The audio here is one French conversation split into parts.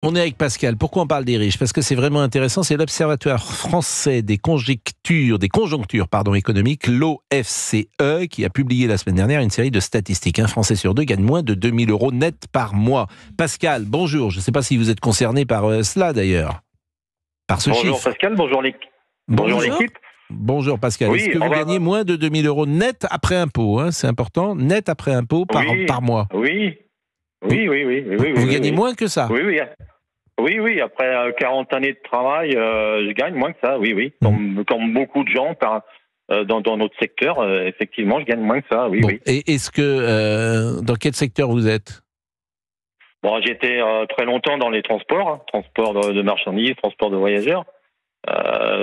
On est avec Pascal. Pourquoi on parle des riches? Parce que c'est vraiment intéressant. C'est l'Observatoire français des conjonctures, économiques, l'OFCE, qui a publié la semaine dernière une série de statistiques. Un Français sur deux gagne moins de 2 000 € net par mois. Pascal, bonjour. Je ne sais pas si vous êtes concerné par cela d'ailleurs, par ce bonjour chiffre. Pascal, bonjour l'équipe. Bonjour Pascal. Oui, est-ce que vous gagnez moins de 2 000 € net après impôt, c'est important, net après impôt par mois? Oui. Vous gagnez moins que ça? Oui, après 40 années de travail, je gagne moins que ça, oui. Comme beaucoup de gens dans notre secteur, effectivement, je gagne moins que ça, oui. Et est-ce que, dans quel secteur vous êtes? Bon, j'étais très longtemps dans les transports, transport de marchandises, transport de voyageurs.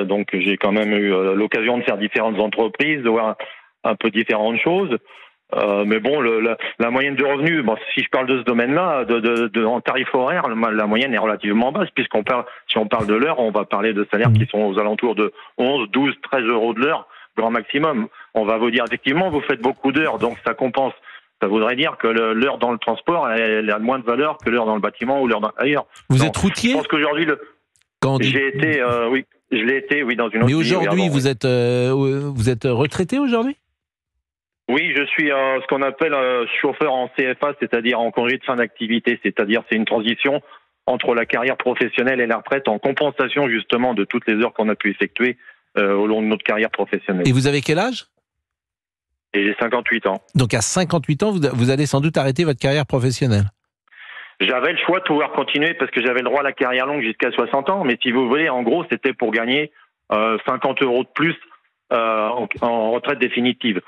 Donc j'ai quand même eu l'occasion de faire différentes entreprises, de voir un peu différentes choses. Mais bon, la moyenne de revenus, si je parle de ce domaine-là, en tarif horaire, la moyenne est relativement basse, si on parle de l'heure, on va parler de salaires qui sont aux alentours de 11, 12, 13 € de l'heure, grand maximum. On va vous dire, effectivement, vous faites beaucoup d'heures, donc ça compense. Ça voudrait dire que l'heure dans le transport, elle a moins de valeur que l'heure dans le bâtiment ou l'heure ailleurs. Vous êtes routier? Je pense qu'aujourd'hui, je l'ai été, dans une autre vie. Mais aujourd'hui, vous êtes retraité aujourd'hui? Oui, je suis ce qu'on appelle chauffeur en CFA, c'est-à-dire en congé de fin d'activité. C'est-à-dire c'est une transition entre la carrière professionnelle et la retraite en compensation justement de toutes les heures qu'on a pu effectuer au long de notre carrière professionnelle. Et vous avez quel âge? Et j'ai 58 ans. Donc à 58 ans, vous allez sans doute arrêter votre carrière professionnelle. J'avais le choix de pouvoir continuer parce que j'avais le droit à la carrière longue jusqu'à 60 ans. Mais si vous voulez, en gros, c'était pour gagner 50 € de plus en retraite définitive.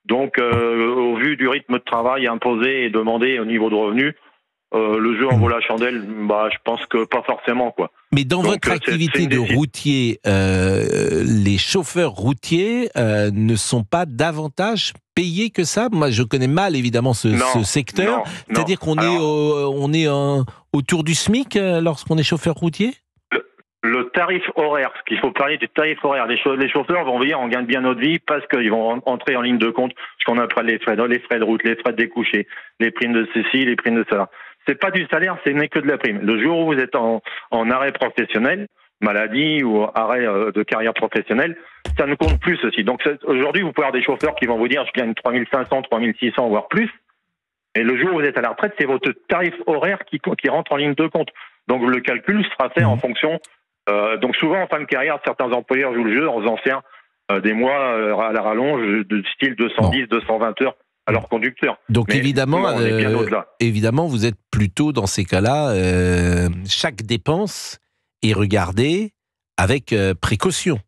Donc, au vu du rythme de travail imposé et demandé au niveau de revenus, le jeu en vaut la chandelle, je pense que pas forcément, quoi. Mais dans votre activité de routier, les chauffeurs routiers ne sont pas davantage payés que ça? Moi, je connais mal, évidemment, ce secteur. C'est-à-dire qu'on est autour du SMIC lorsqu'on est chauffeur routier? Le tarif horaire, ce qu'il faut parler du tarif horaire. Les chauffeurs vont dire on gagne bien notre vie parce qu'ils vont entrer en ligne de compte ce qu'on appelle les frais de route, les frais de découché, les primes de ceci, les primes de cela. C'est pas du salaire, ce n'est que de la prime. Le jour où vous êtes en arrêt professionnel, maladie ou arrêt de carrière professionnelle, ça ne compte plus ceci. Donc aujourd'hui, vous pouvez avoir des chauffeurs qui vont vous dire je gagne 3 500, 3 600, voire plus. Et le jour où vous êtes à la retraite, c'est votre tarif horaire qui rentre en ligne de compte. Donc le calcul sera fait en fonction. Donc souvent en fin de carrière, certains employeurs jouent le jeu en faisant faire des mois à la rallonge de style 210, 220 heures à leur conducteur. Donc mais évidemment, évidemment, vous êtes plutôt dans ces cas-là, chaque dépense est regardée avec précaution,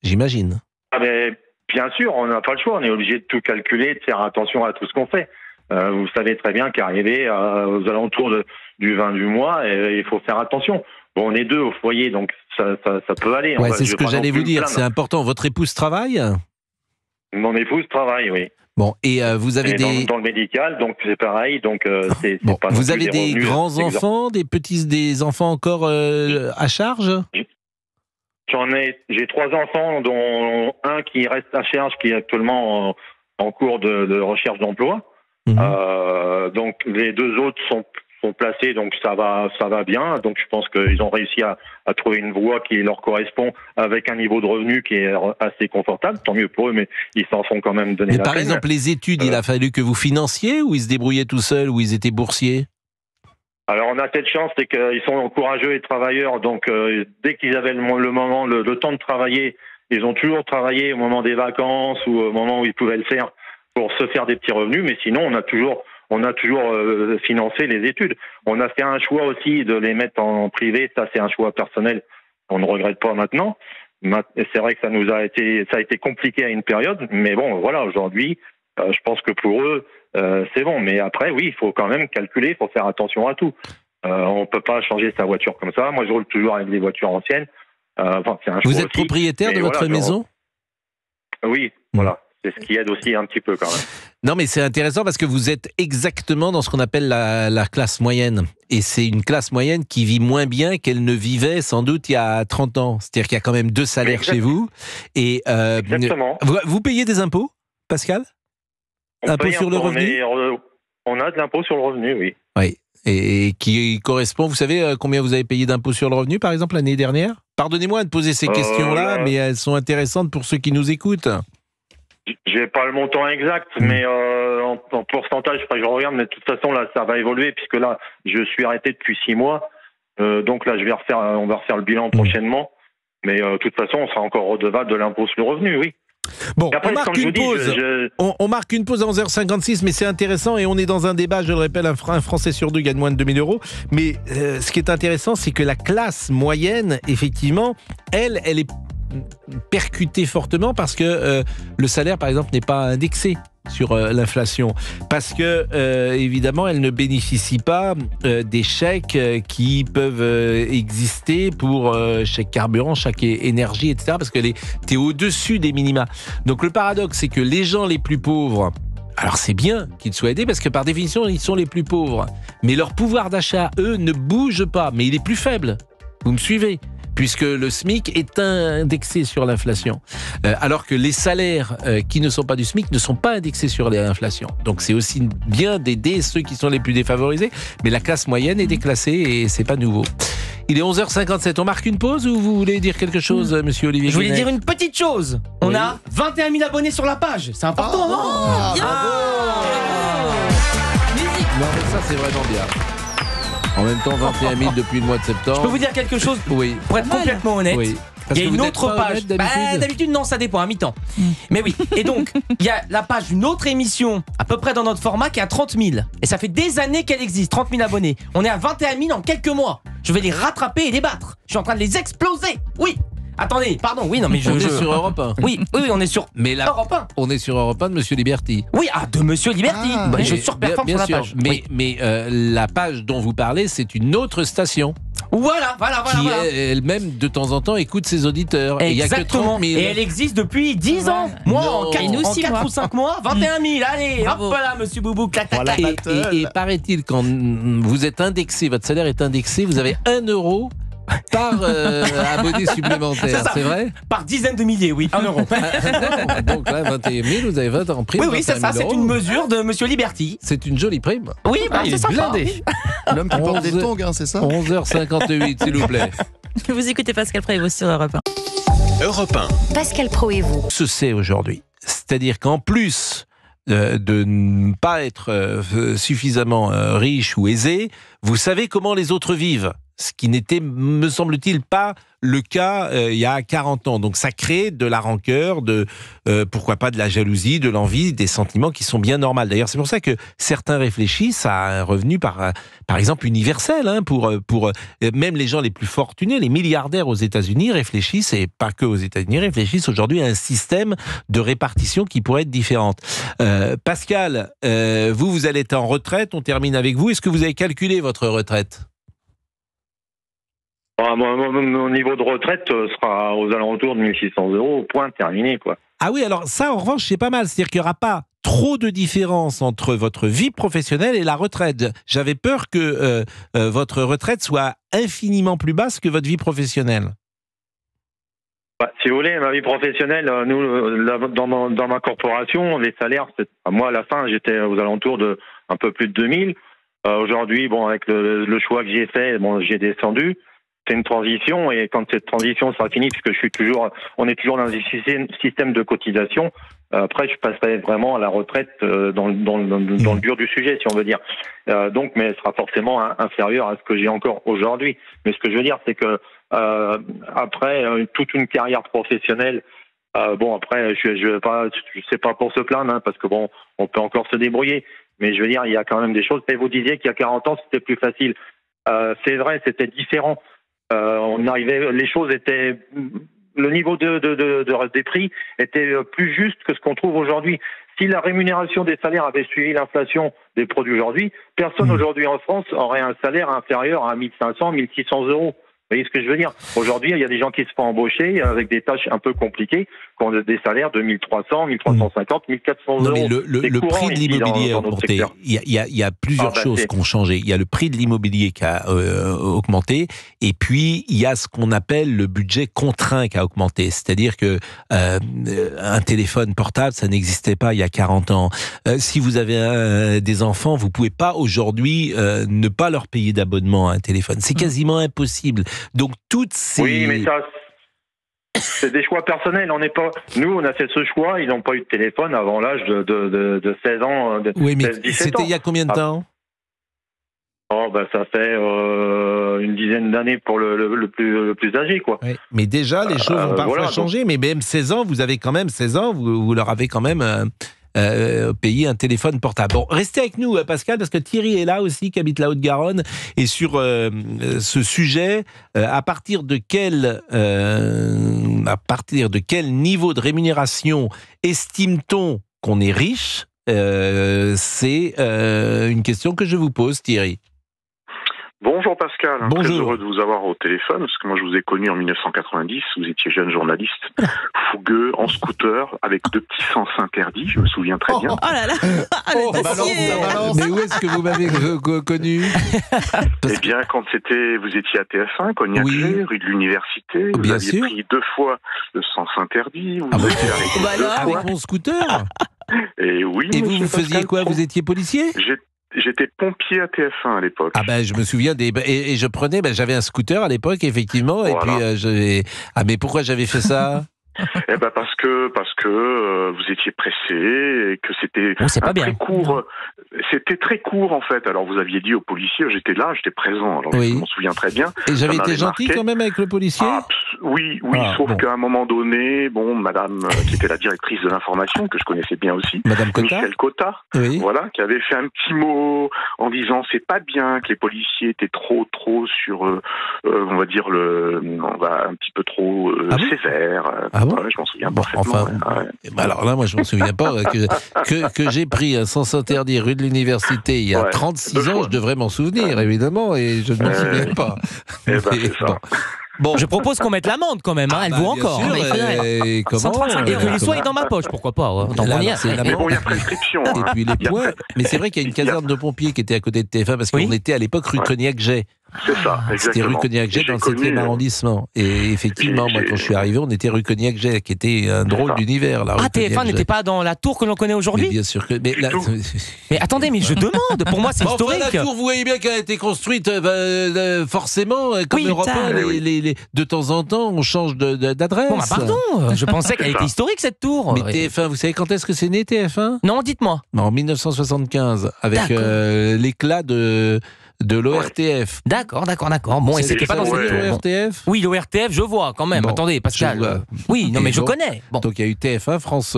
j'imagine. Mais bien sûr, on n'a pas le choix, on est obligé de tout calculer, de faire attention à tout ce qu'on fait. Vous savez très bien qu'arriver aux alentours du 20 du mois, il faut faire attention. Bon, on est deux au foyer, donc ça peut aller. Ouais, c'est ce que j'allais vous dire, c'est important. Votre épouse travaille? Mon épouse travaille, oui. Bon, et vous avez dans le médical, donc c'est pareil. Donc c'est pas. Vous avez des grands enfants, des enfants encore à charge? J'ai 3 enfants, dont un qui reste à charge, qui est actuellement en cours de recherche d'emploi. Donc les 2 autres sont placés, donc ça va bien. Donc je pense qu'ils ont réussi à trouver une voie qui leur correspond avec un niveau de revenu qui est assez confortable. Tant mieux pour eux, mais ils s'en sont quand même donné la peine. Par exemple, les études, il a fallu que vous financiez ou ils se débrouillaient tout seuls ou ils étaient boursiers? Alors on a cette chance, c'est qu'ils sont courageux et travailleurs. Donc dès qu'ils avaient le temps de travailler, ils ont toujours travaillé au moment des vacances ou au moment où ils pouvaient le faire pour se faire des petits revenus. Mais sinon, on a toujours financé les études. On a fait un choix aussi de les mettre en privé. Ça, c'est un choix personnel. On ne regrette pas maintenant. C'est vrai que ça a été compliqué à une période. Mais bon, voilà, aujourd'hui, je pense que pour eux, c'est bon. Mais après, oui, il faut quand même calculer, il faut faire attention à tout. On ne peut pas changer sa voiture comme ça. Moi, je roule toujours avec des voitures anciennes. C'est un choix. Vous êtes propriétaire de votre maison? Oui, voilà. C'est ce qui aide aussi un petit peu quand même. Non, mais c'est intéressant parce que vous êtes exactement dans ce qu'on appelle la classe moyenne. Et c'est une classe moyenne qui vit moins bien qu'elle ne vivait sans doute il y a 30 ans. C'est-à-dire qu'il y a quand même 2 salaires chez vous. Et, exactement. Vous payez des impôts, Pascal? Impôt sur le revenu? On a de l'impôt sur le revenu, oui. Oui. Et qui correspond, vous savez combien vous avez payé d'impôts sur le revenu, par exemple, l'année dernière? Pardonnez-moi de poser ces questions-là, mais elles sont intéressantes pour ceux qui nous écoutent. J'ai pas le montant exact, mais en pourcentage, je regarde, mais de toute façon, là, ça va évoluer, puisque là, je suis arrêté depuis 6 mois. Donc là, on va refaire le bilan prochainement. Mais de toute façon, on sera encore redevable de l'impôt sur le revenu, oui. Bon, après, on marque une pause. On marque une pause à 11h56, mais c'est intéressant et on est dans un débat, je le répète, un Français sur deux gagne moins de 2 000 euros. Mais ce qui est intéressant, c'est que la classe moyenne, effectivement, elle est percutée fortement parce que le salaire, par exemple, n'est pas indexé sur l'inflation, parce que évidemment elle ne bénéficie pas des chèques qui peuvent exister pour chèque carburant, chèque énergie, etc., parce que t'es au-dessus des minima. Donc le paradoxe, c'est que les gens les plus pauvres, alors c'est bien qu'ils soient aidés parce que par définition ils sont les plus pauvres, mais leur pouvoir d'achat, eux, ne bouge pas, mais il est plus faible. Vous me suivez ? Puisque le SMIC est indexé sur l'inflation, alors que les salaires qui ne sont pas du SMIC ne sont pas indexés sur l'inflation. Donc c'est aussi bien d'aider ceux qui sont les plus défavorisés, mais la classe moyenne est déclassée et c'est pas nouveau. Il est 11h57, on marque une pause ou vous voulez dire quelque chose, monsieur Olivier? Je voulais dire une petite chose. On a 21 000 abonnés sur la page, c'est important, non? Non mais ça c'est vraiment bien. En même temps, 21 000 depuis le mois de septembre. Je peux vous dire quelque chose? Oui. Pour être complètement honnête, oui. il y a une autre page. D'habitude, non, ça dépend, à mi-temps. Mais oui. Et donc, il y a la page d'une autre émission, à peu près dans notre format, qui est à 30 000. Et ça fait des années qu'elle existe, 30 000 abonnés. On est à 21 000 en quelques mois. Je vais les rattraper et les battre. Je suis en train de les exploser. Oui. Attendez, pardon, oui, non, mais on est sur Europe 1. Oui, on est sur Europe 1. On est sur Europe 1 de Monsieur Liberty. Oui, de Monsieur Liberty. Je surperforme sur la page. Mais la page dont vous parlez, c'est une autre station. Voilà. Qui elle-même, de temps en temps, écoute ses auditeurs. Exactement. Et il y a que 30 000. Et elle existe depuis 10 ans. Moi, en 4 ou 5 mois, 21 000. Allez, hop là, monsieur Boubou. Et paraît-il, quand vous êtes indexé, votre salaire est indexé, vous avez 1 euro par abonné supplémentaire, c'est vrai? Par dizaines de milliers, oui, 1 euro. Donc là, 21 000, vous avez 20 en prime. Oui, c'est ça, c'est une mesure de Monsieur Liberty. C'est une jolie prime. Oui, c'est ça. L'homme qui porte des tongs, c'est ça? 11h58, s'il vous plaît. Vous écoutez Pascal Pro et vous sur Europe 1. Europe 1. Pascal Pro et vous. Ce c'est aujourd'hui. C'est-à-dire qu'en plus de ne pas être suffisamment riche ou aisé, vous savez comment les autres vivent. Ce qui n'était, me semble-t-il, pas le cas il y a 40 ans. Donc ça crée de la rancœur, pourquoi pas de la jalousie, de l'envie, des sentiments qui sont bien normaux. D'ailleurs, c'est pour ça que certains réfléchissent à un revenu par exemple universel. Pour même les gens les plus fortunés, les milliardaires aux États-Unis réfléchissent, et pas que aux États-Unis, réfléchissent aujourd'hui à un système de répartition qui pourrait être différente. Pascal, vous allez être en retraite, on termine avec vous. Est-ce que vous avez calculé votre retraite ? Mon niveau de retraite sera aux alentours de 1 600 euros, point, terminé, quoi. Ah oui, alors ça, en revanche, c'est pas mal. C'est-à-dire qu'il n'y aura pas trop de différence entre votre vie professionnelle et la retraite. J'avais peur que votre retraite soit infiniment plus basse que votre vie professionnelle. Si vous voulez, ma vie professionnelle, nous, dans ma corporation, les salaires, moi, à la fin, j'étais aux alentours de un peu plus de 2000. Aujourd'hui, avec le choix que j'ai fait, j'ai descendu. C'est une transition, et quand cette transition sera finie, puisque on est toujours dans un système de cotisation, après je passerai vraiment à la retraite dans le dur du sujet, si on veut dire. Mais elle sera forcément inférieure à ce que j'ai encore aujourd'hui. Mais ce que je veux dire, c'est que après toute une carrière professionnelle, après je sais pas pour se plaindre, parce que on peut encore se débrouiller. Mais je veux dire, il y a quand même des choses. Et vous disiez qu'il y a 40 ans, c'était plus facile. C'est vrai, c'était différent. Les choses étaient, le niveau des prix était plus juste que ce qu'on trouve aujourd'hui. Si la rémunération des salaires avait suivi l'inflation des produits aujourd'hui, personne aujourd'hui en France aurait un salaire inférieur à 1 500, 1 600 euros. voyez ce que je veux dire? Aujourd'hui, il y a des gens qui se font embaucher avec des tâches un peu compliquées, qui ont des salaires de 1300, 1350, 1400 non, mais euros. le prix de l'immobilier a augmenté. Il y a plusieurs choses qui ont changé. Il y a le prix de l'immobilier qui a augmenté, et puis il y a ce qu'on appelle le budget contraint qui a augmenté. C'est-à-dire que un téléphone portable, ça n'existait pas il y a 40 ans. Si vous avez des enfants, vous pouvez pas aujourd'hui ne pas leur payer d'abonnement à un téléphone. C'est quasiment impossible. Donc toutes ces... Oui, mais ça, c'est des choix personnels. On n'est pas... Nous, on a fait ce choix. Ils n'ont pas eu de téléphone avant l'âge de 16 ans. Oui, mais 16, 17 c'était ans. il y a combien de temps? Ça fait une dizaine d'années pour le plus âgé, quoi. Oui, mais déjà, les choses ont parfois changé. Mais même 16 ans, vous avez quand même 16 ans, vous leur avez quand même payé un téléphone portable. Bon, restez avec nous, Pascal, parce que Thierry est là aussi, qui habite la Haute-Garonne, et sur ce sujet, à partir de quel niveau de rémunération estime-t-on qu'on est riche? C'est une question que je vous pose, Thierry. Bonjour Pascal, Bonjour. Très heureux de vous avoir au téléphone, parce que moi je vous ai connu en 1990, vous étiez jeune journaliste, fougueux, en scooter, avec 2 petits sens interdits, je me souviens très bien. Oh là là, le dossier. Mais où est-ce que vous m'avez connu? Eh bien, quand vous étiez à TF1, Cognac-G, rue de l'Université, vous aviez pris 2 fois le sens interdit, vous étiez avec mon scooter? Et oui. Et vous faisiez quoi? Vous étiez policier? J'étais pompier à TF1 à l'époque. Ah ben je me souviens et je prenais, j'avais un scooter à l'époque effectivement, voilà. Et puis mais pourquoi j'avais fait ça? Eh ben parce que vous étiez pressé et que c'était très court. C'était très court en fait. Alors vous aviez dit au policier, j'étais là, j'étais présent. Alors je m'en souviens très bien. Et j'avais été gentil quand même avec le policier. Oui, sauf qu'à un moment donné, Madame qui était la directrice de l'information que je connaissais bien aussi, Madame Cotta. Michel Cotta, voilà, qui avait fait un petit mot en disant c'est pas bien que les policiers étaient trop sur, on va dire un petit peu trop sévères. Ouais, je m'en souviens parfaitement. Alors là, moi, je m'en souviens pas que j'ai pris un sens interdit rue de l'Université il y a 36 ans. Je devrais m'en souvenir, évidemment, et je ne m'en souviens pas. C'est ça. Bon, je propose qu'on mette l'amende quand même, elle vaut encore. Sûr, et que les soins est dans ma poche, pourquoi pas. Mais il y a prescription. Et puis les points. Mais c'est vrai qu'il y a une caserne de pompiers qui était à côté de TF1 parce qu'on était à l'époque rue Cognac-Jet. C'est ça, exactement. C'était rue Cognac-Jet dans le 7e arrondissement. Et effectivement, moi, quand je suis arrivé, on était rue Cognac-Jet, qui était un drôle d'univers. TF1 n'était pas dans la tour que l'on connaît aujourd'hui? Mais bien sûr que... Mais attendez, mais je demande, pour moi c'est historique. La tour, vous voyez bien qu'elle a été construite forcément, comme Europe 1, de temps en temps, on change d'adresse. Pardon, je pensais qu'elle était historique cette tour. Mais TF1, vous savez quand est-ce que c'est né TF1? Non, dites-moi. En 1975, avec l'éclat de l'ORTF. D'accord. Bon, et c'était pas dans cette l'ORTF? Oui, l'ORTF, je vois quand même. Attendez, Pascal. Oui, non, mais je connais. Bon. Donc il y a eu TF1, France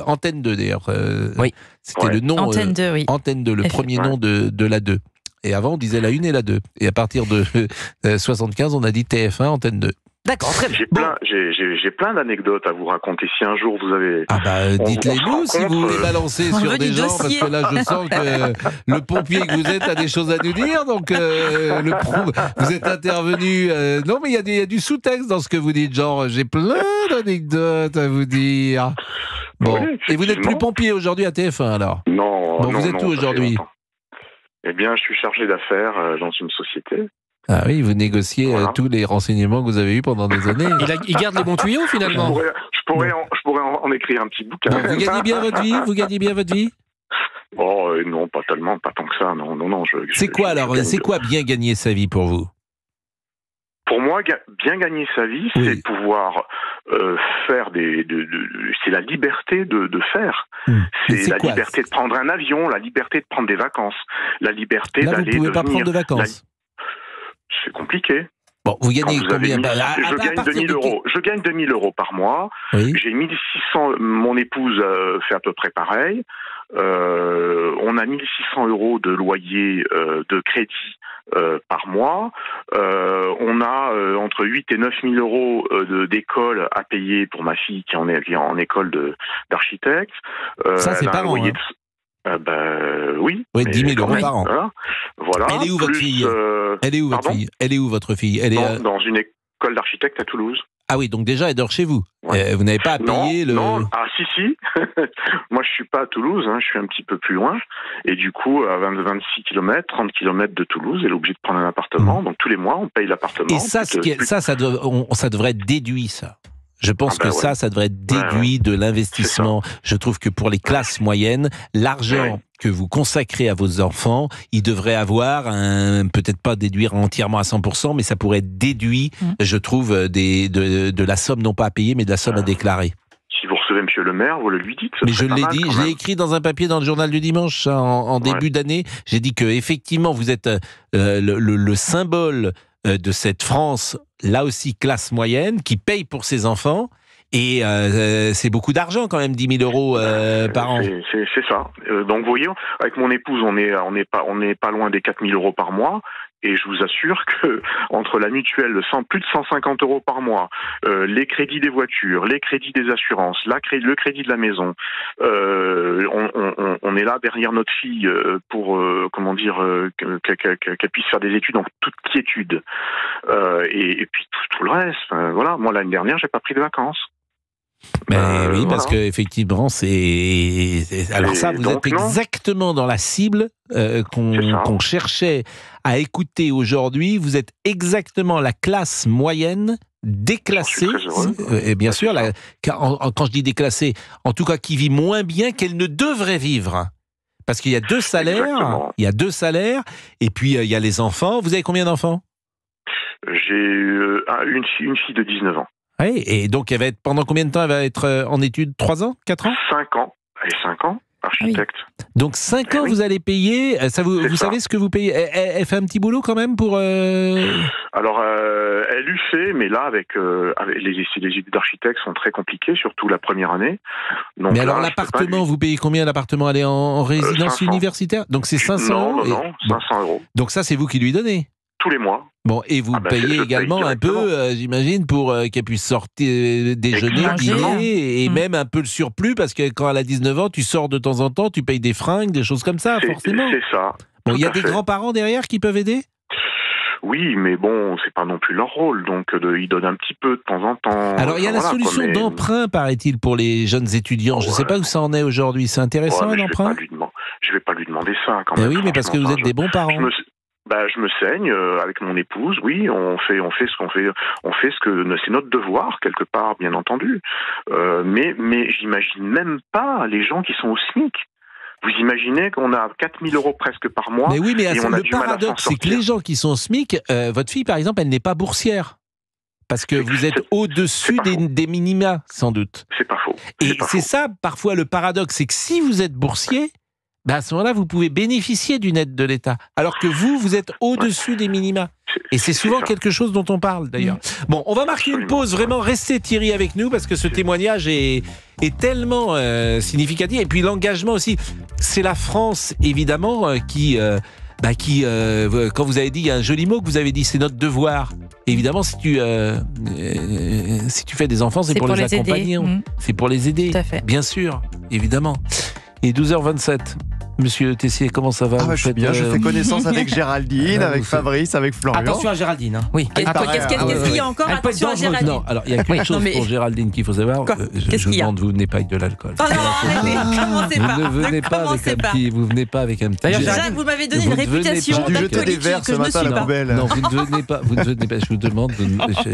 Antenne 2 d'ailleurs. C'était le nom. Antenne 2, oui. Antenne 2, le premier nom de la 2. Et avant, on disait la 1 et la 2. Et à partir de 75, on a dit TF1, Antenne 2. D'accord, très bien. J'ai plein d'anecdotes à vous raconter. Si un jour vous avez... dites-les-nous si vous voulez balancer sur des gens, parce que là je sens que le pompier que vous êtes a des choses à nous dire, donc vous êtes intervenu... non mais il y a du sous-texte dans ce que vous dites, genre j'ai plein d'anecdotes à vous dire. Bon, et vous n'êtes plus pompier aujourd'hui à TF1 alors? Non. Bon, vous êtes où aujourd'hui? Eh bien, je suis chargé d'affaires dans une société. Ah oui, vous négociez tous les renseignements que vous avez eus pendant des années. Il garde les bons tuyaux finalement. Je pourrais en écrire un petit bouquin. Vous gagnez bien votre vie? Oh non, pas tellement, pas tant que ça. Non. C'est quoi bien gagner sa vie pour vous? Pour moi, bien gagner sa vie, c'est pouvoir faire c'est la liberté de faire. C'est la liberté de prendre un avion, la liberté de prendre des vacances, la liberté d'aller. Là, vous pouvez pas prendre de vacances. C'est compliqué. Bon, vous gagnez combien? Je gagne 2000 euros. Je gagne 2000 euros par mois. Oui. J'ai 1600. Mon épouse fait à peu près pareil. On a 1600 euros de loyer de crédit par mois. On a entre 8 et 9 000 euros d'école à payer pour ma fille qui est en école d'architecte. Ça, c'est pas oui. Oui, 10 000 euros par an. Voilà. Elle est où votre fille? Elle est où votre fille? Elle est où votre fille? Elle est dans une école d'architecte à Toulouse. Ah oui, donc déjà elle dort chez vous. Ouais. Vous n'avez pas à payer Non, si. Moi je suis pas à Toulouse, je suis un petit peu plus loin. Et du coup, à 26 km, 30 km de Toulouse, elle est obligée de prendre un appartement. Donc tous les mois, on paye l'appartement. Et ça, ça devrait être déduit, ça. Je pense que ça devrait être déduit de l'investissement. Je trouve que pour les classes moyennes, l'argent que vous consacrez à vos enfants, il devrait avoir peut-être pas déduire entièrement à 100%, mais ça pourrait être déduit, je trouve, de la somme non pas à payer, mais de la somme à déclarer. Si vous recevez Monsieur le maire, vous le lui dites. Mais je l'ai dit, je l'ai écrit dans un papier dans le journal du dimanche en début d'année. J'ai dit que effectivement vous êtes le symbole de cette France, là aussi classe moyenne, qui paye pour ses enfants. Et c'est beaucoup d'argent quand même, 10 000 euros par an. C'est ça. Donc vous voyez, avec mon épouse, on n'est pas loin des 4 000 euros par mois. Et je vous assure que entre la mutuelle de plus de 150 euros par mois, les crédits des voitures, les crédits des assurances, le crédit de la maison, on est là derrière notre fille pour qu'elle puisse faire des études en toute quiétude. Et puis tout le reste. Voilà. Moi l'année dernière, j'ai pas pris de vacances. Oui, parce que effectivement, alors ça, vous êtes exactement dans la cible qu'on cherchait à écouter aujourd'hui. Vous êtes exactement la classe moyenne déclassée. Et bien sûr, quand je dis déclassée, en tout cas qui vit moins bien qu'elle ne devrait vivre. Parce qu'il y a deux salaires. Exactement. Il y a 2 salaires. Et puis il y a les enfants. Vous avez combien d'enfants? J'ai une fille de 19 ans. Oui, et donc elle va être, pendant combien de temps elle va être en études? 3 ans? 4 ans? 5 ans. Elle est 5 ans, architecte. Oui. Donc 5 ans, vous allez payer. Vous savez ce que vous payez? Elle fait un petit boulot quand même pour... Alors, elle eût fait, mais là, avec les études d'architecte sont très compliquées, surtout la première année. Donc, mais alors l'appartement, vous payez combien l'appartement? Elle est en résidence universitaire? Donc c'est 500 euros? Non, 500 euros. Donc ça, c'est vous qui lui donnez? Tous les mois. Bon, et vous payez également un peu, j'imagine, pour qu'elle puisse sortir, déjeuner, dîner, et même un peu le surplus, parce que quand elle a 19 ans, tu sors de temps en temps, tu payes des fringues, des choses comme ça, forcément. C'est ça. Bon, il y a des grands-parents derrière qui peuvent aider? Oui, mais bon, c'est pas non plus leur rôle, donc ils donnent un petit peu de temps en temps. Alors, il y a la solution d'emprunt, paraît-il, pour les jeunes étudiants. Je ne sais pas où ça en est aujourd'hui. C'est intéressant, un emprunt? Je vais pas lui demander ça, quand même. Oui, mais parce que vous êtes des bons parents. Je me saigne avec mon épouse, oui, on fait ce qu'on fait, on fait ce que c'est notre devoir quelque part, bien entendu. Mais j'imagine même pas les gens qui sont au SMIC. Vous imaginez qu'on a 4 000 euros presque par mois. Mais oui, mais et on a le du mal à s'en paradoxe, c'est que sortir. les gens qui sont au SMIC, votre fille par exemple, elle n'est pas boursière. Parce que vous êtes au-dessus des minima, sans doute. C'est pas faux. Et c'est ça, parfois, le paradoxe, c'est que si vous êtes boursier, à ce moment-là, vous pouvez bénéficier d'une aide de l'État. Alors que vous êtes au-dessus des minima. Et c'est souvent quelque chose dont on parle, d'ailleurs. Bon, on va marquer une pause. Vraiment, restez, Thierry, avec nous, parce que ce témoignage est tellement significatif. Et puis l'engagement aussi. C'est la France, évidemment, qui, quand vous avez dit, il y a un joli mot que vous avez dit, c'est notre devoir. Évidemment, si tu fais des enfants, c'est pour les accompagner. C'est pour les aider. Tout à fait. Bien sûr, évidemment. Et 12h27. Monsieur Tessier, comment ça va? Je suis bien, je fais connaissance avec Géraldine, avec Fabrice, avec Florian. Attention à Géraldine. Oui. Qu'est-ce qu'il y a encore? Attention à Géraldine. Non, alors il y a quelque chose pour Géraldine qu'il faut savoir. Je demande, vous venez pas avec de l'alcool. Oh non, commencez pas. Vous ne venez pas avec un petit. Vous venez pas avec un petit. Déjà, vous m'avez donné une réputation d'alcoolique que je ne suis pas. Non, vous ne venez pas. Vous ne venez pas. Je vous demande.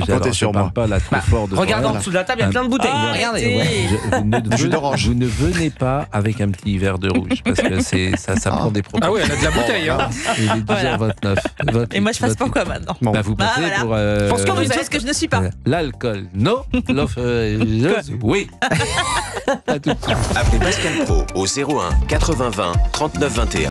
Comptez sur moi. Pas là trop fort de. Regarde en dessous de la table, il y a plein de bouteilles. Regardez. Vous ne venez pas avec un petit verre de rouge parce que ça prend des proportions. Ah oui, elle a de la bouteille. Il est 10h29. Et moi, je fasse pourquoi maintenant? Vous passez pour. Pense comme une chose que je ne suis pas. L'alcool, non. Oui. Appelez Pascal Pro au 01 80 20 39 21.